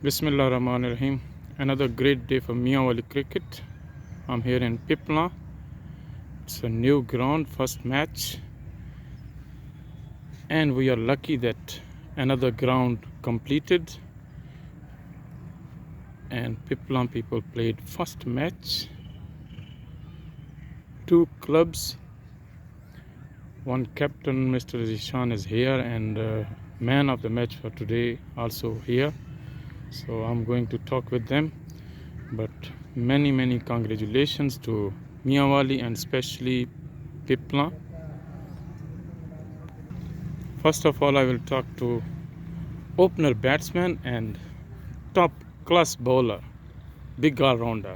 Bismillah Rahman Rahim. Another great day for Miawali cricket. I'm here in Pipla. It's a new ground, first match. And we are lucky that another ground completed. And Pipla people played first match. Two clubs. One captain, Mr. Zishan, is here, and man of the match for today also here. So I'm going to talk with them. But many congratulations to Miawali and especially Pipla. First of all, I will talk to opener batsman and top class bowler, big all-rounder.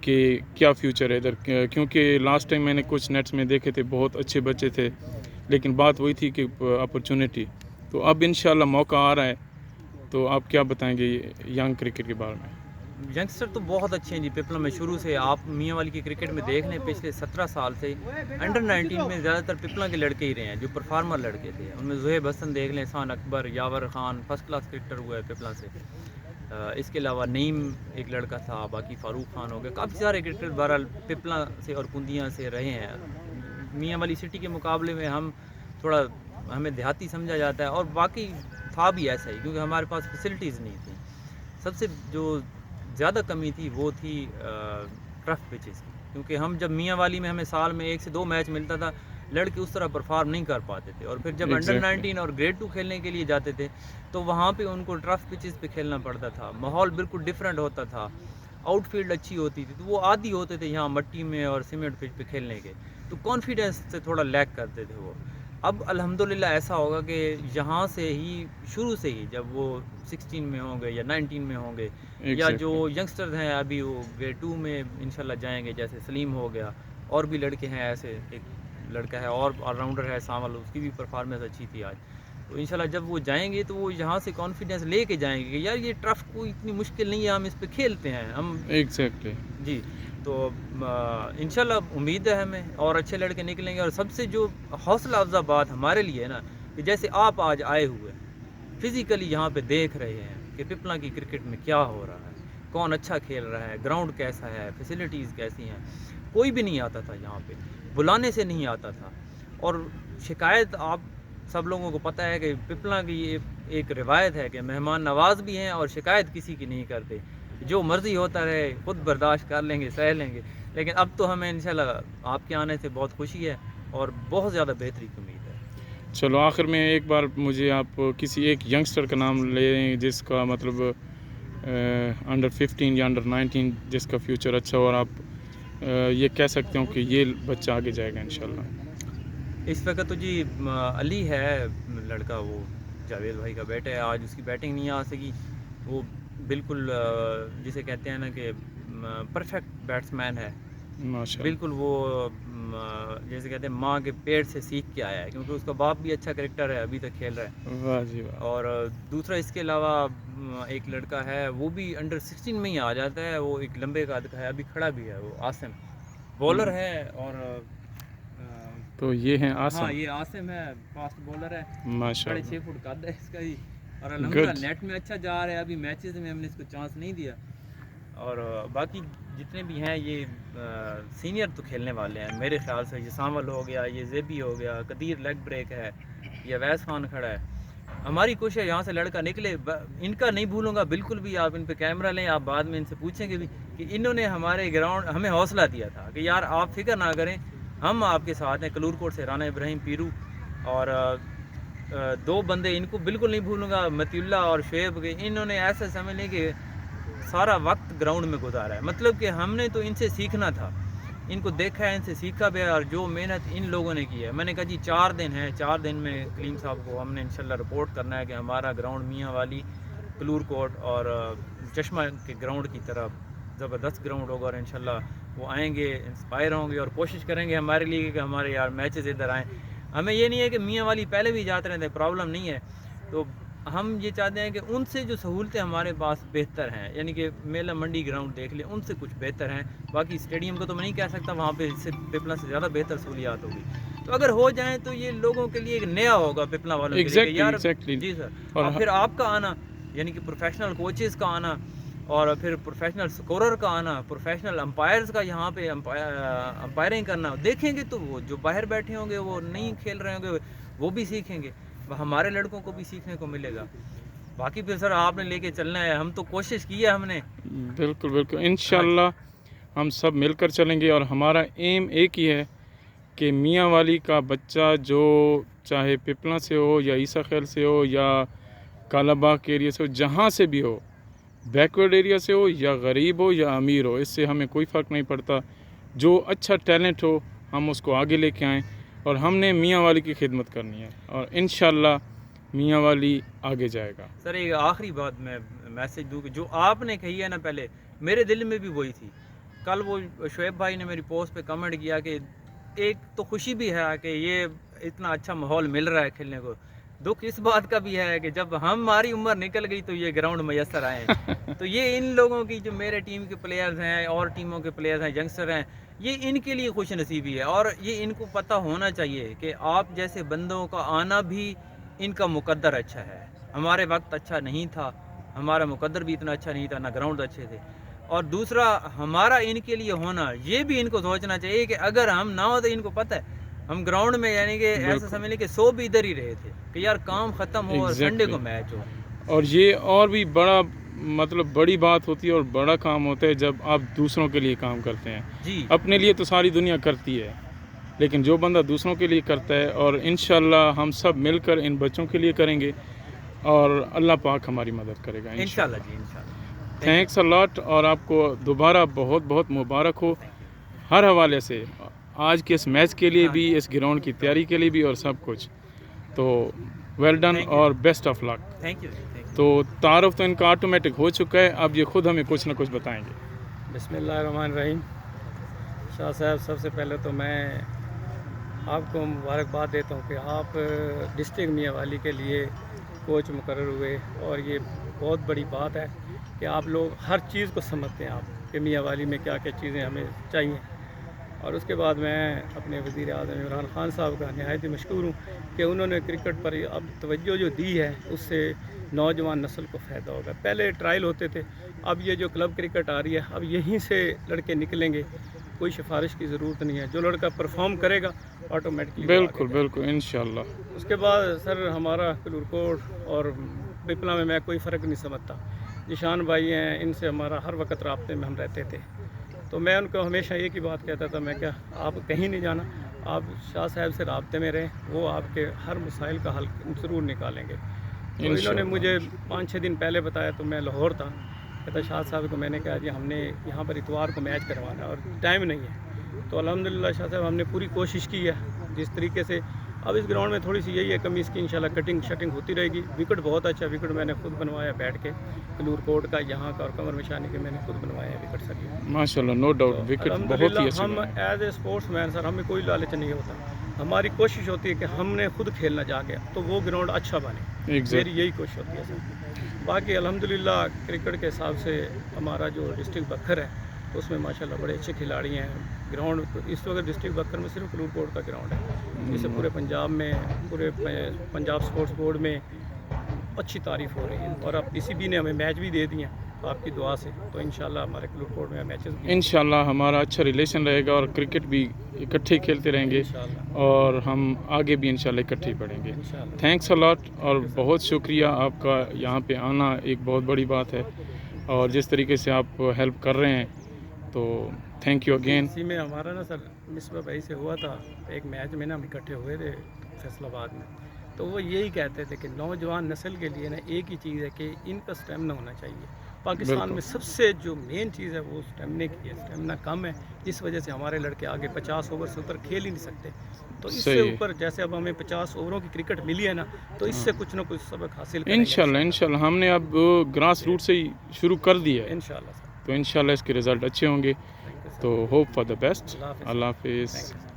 کہ کیا future ہے ادھر، کیونکہ last time میں نے کچھ nets میں دیکھے تھے، بہت اچھے بچے تھے، لیکن بات وہی تھی کہ اپرچونٹی. تو اب انشاءاللہ موقع آ رہا ہے، تو آپ کیا بتائیں گے ینگ کرکٹ کے بارے میں؟ ینگسٹر تو بہت اچھے ہیں جی پپلا میں. شروع سے آپ میاں والی کی کرکٹ میں دیکھ لیں، پچھلے 17 سال سے انڈر 19 میں زیادہ تر پپلا کے لڑکے ہی رہے ہیں جو پرفارمر لڑکے تھے. ان میں زہیب حسن دیکھ لیں، احسان اکبر، یاور خان فرسٹ کلاس کرکٹر ہوا ہے پپلا سے. اس کے علاوہ نعیم ایک لڑکا تھا، باقی فاروق خان ہو گیا، کافی سارے کرکٹر بہرحال پپلا سے اور کندیاں سے رہے ہیں. میاں والی سٹی کے مقابلے میں ہم تھوڑا ہمیں دیہاتی سمجھا جاتا ہے، اور باقی تھا بھی ایسا ہی کیونکہ ہمارے پاس فیسلٹیز نہیں تھیں. سب سے جو زیادہ کمی تھی وہ تھی ٹرف پچز کی، کیونکہ ہم جب میاں والی میں ہمیں سال میں 1 سے 2 میچ ملتا تھا، لڑکے اس طرح پرفارم نہیں کر پاتے تھے. اور پھر جب انڈر 19 اور گریڈ 2 کھیلنے کے لیے جاتے تھے تو وہاں پہ ان کو ٹرف پچز پہ کھیلنا پڑتا تھا. ماحول بالکل ڈیفرنٹ ہوتا تھا، آؤٹ فیلڈ اچھی ہوتی تھی، تو وہ عادی ہوتے تھے یہاں مٹی میں اور سیمنٹ پچ پہ کھیلنے کے، تو کانفیڈنس سے تھوڑا لیک کرتے تھے وہ. اب الحمدللہ ایسا ہوگا کہ یہاں سے ہی شروع سے ہی جب وہ 16 میں ہوں گے یا 19 میں ہوں گے، یا جو ینگسٹرز ہیں ابھی وہ گریڈ 2 میں انشاءاللہ جائیں گے، جیسے سلیم ہو گیا، اور بھی لڑکے ہیں ایسے. ایک لڑکا ہے اور آل راؤنڈر ہے سانول، اس کی بھی پرفارمنس اچھی تھی آج. تو انشاءاللہ جب وہ جائیں گے تو وہ یہاں سے کانفیڈنس لے کے جائیں گے کہ یار یہ ٹرف کوئی اتنی مشکل نہیں ہے، ہم اس پہ کھیلتے ہیں ہم. ایگزیکٹلی جی تو انشاءاللہ امید ہے ہمیں اور اچھے لڑکے نکلیں گے. اور سب سے جو حوصلہ افزا بات ہمارے لیے ہے نا، کہ جیسے آپ آج آئے ہوئے فزیکلی یہاں پہ دیکھ رہے ہیں کہ پپلا کی کرکٹ میں کیا ہو رہا ہے، کون اچھا کھیل رہا ہے، گراؤنڈ کیسا ہے، فیسلٹیز کیسی ہیں. کوئی بھی نہیں آتا تھا یہاں پہ، بلانے سے نہیں آتا تھا. اور شکایت آپ سب لوگوں کو پتہ ہے کہ پپلا کی ایک روایت ہے کہ مہمان نواز بھی ہیں اور شکایت کسی کی نہیں کرتے. جو مرضی ہوتا رہے خود برداشت کر لیں گے، سہ لیں گے. لیکن اب تو ہمیں انشاءاللہ آپ کے آنے سے بہت خوشی ہے اور بہت زیادہ بہتری کی امید ہے. چلو آخر میں ایک بار مجھے آپ کسی ایک ینگسٹر کا نام لیں جس کا مطلب انڈر 15 یا انڈر 19 جس کا فیوچر اچھا ہو، اور آپ یہ کہہ سکتے ہو کہ یہ بچہ آگے جائے گا انشاءاللہ. اس وقت تو جی علی ہے لڑکا، وہ جاوید بھائی کا بیٹا ہے. آج اس کی بیٹنگ نہیں آ سکی. وہ بالکل جسے کہتے ہیں نا کہ پرفیکٹ بیٹسمین ہے ماشاءاللہ. بالکل. وہ جیسے کہتے ہیں ماں کے پیٹ سے سیکھ کے آیا ہے، کیونکہ اس کا باپ بھی اچھا کرکٹر ہے، ابھی تک کھیل رہا ہے. واہ جی واہ. اور دوسرا اس کے علاوہ ایک لڑکا ہے وہ بھی انڈر 16 میں ہی آ جاتا ہے. وہ ایک لمبے قد کا ہے، ابھی کھڑا بھی ہے، وہ عاصم بولر ہے. اور تو یہ ہیں آسم. ہاں یہ عاصم ہے، فاسٹ بولر ہے، ماشاءاللہ. 6.5 فٹ قد ہے اس کا ہی. اور الحمدللہ نیٹ میں اچھا جا رہا ہے. ابھی میچز میں ہم نے اس کو چانس نہیں دیا. اور باقی جتنے بھی ہیں یہ سینئر تو کھیلنے والے ہیں میرے خیال سے. یہ سانول ہو گیا، یہ زیبی ہو گیا، قدیر لیگ بریک ہے، یہ اویس خان کھڑا ہے. ہماری کوشش ہے یہاں سے لڑکا نکلے. ان کا نہیں بھولوں گا بالکل بھی. آپ ان پہ کیمرہ لیں، آپ بعد میں ان سے پوچھیں گے بھی کہ انہوں نے ہمارے گراؤنڈ ہمیں حوصلہ دیا تھا کہ یار آپ فکر نہ کریں، ہم آپ کے ساتھ ہیں. کلور کوٹ سے رانا ابراہیم پیرو اور 2 بندے ان کو بالکل نہیں بھولوں گا، متی اللہ اور شعیب کے. انہوں نے ایسا سمجھ لیں کہ سارا وقت گراؤنڈ میں گزارا ہے. مطلب کہ ہم نے تو ان سے سیکھنا تھا، ان کو دیکھا ہے، ان سے سیکھا بھی ہے. اور جو محنت ان لوگوں نے کی ہے، میں نے کہا جی 4 دن ہیں، 4 دن میں کلیم صاحب کو ہم نے انشاءاللہ رپورٹ کرنا ہے کہ ہمارا گراؤنڈ میاں والی، کلور کوٹ اور چشمہ کے گراؤنڈ کی طرح زبردست گراؤنڈ ہوگا. اور انشاءاللہ وہ آئیں گے، انسپائر ہوں گے اور کوشش کریں گے ہمارے لیے کہ ہمارے یار میچز ادھر آئیں. ہمیں یہ نہیں ہے کہ میاں والی پہلے بھی جاتے رہتے، پرابلم نہیں ہے. تو ہم یہ چاہتے ہیں کہ ان سے جو سہولتیں ہمارے پاس بہتر ہیں، یعنی کہ میلہ منڈی گراؤنڈ دیکھ لیں، ان سے کچھ بہتر ہیں. باقی اسٹیڈیم کو تو میں نہیں کہہ سکتا، وہاں پہ پپلا سے زیادہ بہتر سہولیات ہوگی. تو اگر ہو جائیں تو یہ لوگوں کے لیے ایک نیا ہوگا، پپلا والوں کے لیے کہ یار جی سر. اور پھر آپ کا آنا، یعنی کہ پروفیشنل کوچز کا آنا، اور پھر پروفیشنل سکورر کا آنا، پروفیشنل امپائرز کا یہاں پہ امپائرنگ کرنا. دیکھیں گے تو وہ جو باہر بیٹھے ہوں گے، وہ نہیں کھیل رہے ہوں گے، وہ بھی سیکھیں گے. ہمارے لڑکوں کو بھی سیکھنے کو ملے گا. باقی پھر سر آپ نے لے کے چلنا ہے. ہم تو کوشش کی ہے ہم نے. بالکل بالکل انشاءاللہ ہم سب مل کر چلیں گے. اور ہمارا ایم ایک ہی ہے کہ میاں والی کا بچہ جو چاہے پپلا سے ہو یا عیسیٰ خیل سے ہو یا کالا باغ کے ایریا سے ہو، جہاں سے بھی ہو، بیکورڈ ایریا سے ہو یا غریب ہو یا امیر ہو، اس سے ہمیں کوئی فرق نہیں پڑتا. جو اچھا ٹیلنٹ ہو ہم اس کو آگے لے کے آئیں، اور ہم نے میاں والی کی خدمت کرنی ہے. اور انشاءاللہ میاں والی آگے جائے گا. سر ایک آخری بات میں میسج دوں کہ جو آپ نے کہی ہے نا، پہلے میرے دل میں بھی وہی تھی. کل وہ شعیب بھائی نے میری پوسٹ پہ کمنٹ کیا کہ ایک تو خوشی بھی ہے کہ یہ اتنا اچھا ماحول مل رہا ہے کھیلنے کو، دکھ اس بات کا بھی ہے کہ جب ہماری عمر نکل گئی تو یہ گراؤنڈ میسر آئے ہیں تو یہ ان لوگوں کی جو میرے ٹیم کے پلیئرز ہیں اور ٹیموں کے پلیئرز ہیں، ینگسٹر ہیں، یہ ان کے لیے خوش نصیبی ہے اور یہ ان کو پتہ ہونا چاہیے کہ آپ جیسے بندوں کا آنا بھی ان کا مقدر اچھا ہے۔ ہمارے وقت اچھا نہیں تھا، ہمارا مقدر بھی اتنا اچھا نہیں تھا، نہ گراؤنڈ اچھے تھے، اور دوسرا ہمارا ان کے لیے ہونا، یہ بھی ان کو سوچنا چاہیے کہ اگر ہم نہ ہو تو ان کو پتہ ہے ہم گراؤنڈ میں یعنی کہ ایسا سمجھ لیں کہ 100 بھی ادھر ہی رہے تھے کہ یار کام ختم ہو اور سنڈے کو میچ ہو۔ اور یہ اور بھی بڑا مطلب بڑی بات ہوتی ہے اور بڑا کام ہوتا ہے جب آپ دوسروں کے لیے کام کرتے ہیں۔ جی اپنے لیے تو ساری دنیا کرتی ہے، لیکن جو بندہ دوسروں کے لیے کرتا ہے، اور انشاءاللہ ہم سب مل کر ان بچوں کے لیے کریں گے اور اللہ پاک ہماری مدد کرے گا انشاءاللہ جی انشاءاللہ۔ تھینکس الاٹ، اور آپ کو دوبارہ بہت بہت مبارک ہو ہر حوالے سے، آج کے اس میچ کے لیے بھی، اس گراؤنڈ کی تیاری کے لیے بھی، اور سب کچھ تو ویل ڈن اور best of luck. Thank you thank you. تو تعارف تو ان کا آٹومیٹک ہو چکا ہے، اب یہ خود ہمیں کچھ نہ کچھ بتائیں گے۔ بسم اللہ الرحمن الرحیم۔ شاہ صاحب، سب سے پہلے تو میں آپ کو مبارکباد دیتا ہوں کہ آپ ڈسٹرکٹ میاں والی کے لیے کوچ مقرر ہوئے، اور یہ بہت بڑی بات ہے کہ آپ لوگ ہر چیز کو سمجھتے ہیں آپ کہ میاں والی میں کیا کیا چیزیں ہمیں چاہیے۔ اور اس کے بعد میں اپنے وزیر اعظم عمران خان صاحب کا نہایت ہی مشکور ہوں کہ انہوں نے کرکٹ پر اب توجہ جو دی ہے، اس سے نوجوان نسل کو فائدہ ہوگا۔ پہلے ٹرائل ہوتے تھے، اب یہ جو کلب کرکٹ آ رہی ہے، اب یہیں سے لڑکے نکلیں گے، کوئی سفارش کی ضرورت نہیں ہے، جو لڑکا پرفارم کرے گا آٹومیٹکلی بالکل بالکل انشاءاللہ۔ اس کے بعد سر ہمارا کلور کوٹ اور پپلا میں کوئی فرق نہیں سمجھتا، جشان بھائی ہیں، ان سے ہمارا ہر وقت رابطے میں ہم رہتے تھے، تو میں ان کو ہمیشہ ایک ہی بات کہتا تھا، میں کیا آپ کہیں نہیں جانا، آپ شاہ صاحب سے رابطے میں رہیں، وہ آپ کے ہر مسائل کا حل ضرور نکالیں گے۔ تو انہوں نے مجھے 5-6 دن پہلے بتایا، تو میں لاہور تھا، کہتا شاہ صاحب کو میں نے کہا جی ہم نے یہاں پر اتوار کو میچ کروانا ہے اور ٹائم نہیں ہے، تو الحمدللہ شاہ صاحب ہم نے پوری کوشش کی ہے جس طریقے سے۔ اب اس گراؤنڈ میں تھوڑی سی یہی ہے کمی، اس کی انشاءاللہ کٹنگ شٹنگ ہوتی رہے گی۔ وکٹ بہت اچھا وکٹ میں نے خود بنوایا بیٹھ کے، کلور کوٹ کا یہاں کا اور قمر مشانی کے میں نے خود بنوایا ہے وکٹ سر۔ ماشاءاللہ، نو ڈاؤٹ، وکٹ بہت ہی الحمدللہ اچھے ہم بنے۔ ایز اے اسپورٹس مین سر ہمیں کوئی لالچ نہیں ہوتا، ہماری کوشش ہوتی ہے کہ ہم نے خود کھیلنا جا کے تو وہ گراؤنڈ اچھا بنے، میری یہی کوشش ہوتی ہے سر۔ باقی الحمدللہ کرکٹ کے حساب سے ہمارا جو ڈسٹرکٹ بکھر ہے اس میں ماشاءاللہ بڑے اچھے کھلاڑی ہیں۔ گراؤنڈ اس وقت ڈسٹرکٹ بکھر میں صرف کلور کوٹ کا گراؤنڈ ہے، جسے پورے پنجاب میں، پورے پنجاب اسپورٹس بورڈ میں اچھی تعریف ہو رہی ہے، اور اب پی سی بی نے ہمیں میچ بھی دے دیے ہیں آپ کی دعا سے، تو انشاءاللہ ہمارے کلور کوٹ میں میچز بھی انشاءاللہ ہمارا اچھا ریلیشن رہے گا اور کرکٹ بھی اکٹھے کھیلتے رہیں گے، انشاءاللہ اور ہم آگے بھی انشاءاللہ اکٹھے ہی پڑھیں گے۔ انشاءاللہ۔ تھینکس الاٹ، اور بہت شکریہ آپ کا یہاں پہ آنا، ایک بہت بڑی بات ہے، اور جس طریقے سے آپ ہیلپ کر رہے ہیں تو تھینک یو اگین۔ اسی میں ہمارا نا سر مصباح بھائی سے ہوا تھا ایک میچ میں نا، ہم اکٹھے ہوئے تھے فیصل آباد میں، تو وہ یہی کہتے تھے کہ نوجوان نسل کے لیے نا ایک ہی چیز ہے کہ ان کا اسٹیمنا ہونا چاہیے۔ پاکستان میں سب سے جو مین چیز ہے وہ اسٹیمنے کی ہے، اسٹیمنا کم ہے، جس وجہ سے ہمارے لڑکے آگے 50 اوور سے اوپر کھیل ہی نہیں سکتے، تو اس سے اوپر جیسے اب ہمیں 50 اووروں کی کرکٹ ملی ہے نا، تو اس سے کچھ نہ کچھ سبق حاصل کریں گے انشاءاللہ ہم نے اب گراس روٹ سے ہی شروع کر دیا ہے، انشاءاللہ سر۔ تو انشاءاللہ اس کے رزلٹ اچھے ہوں گے، تو ہوپ فار دا بیسٹ۔ اللہ حافظ۔ اللہ حافظ۔ Thank you sir.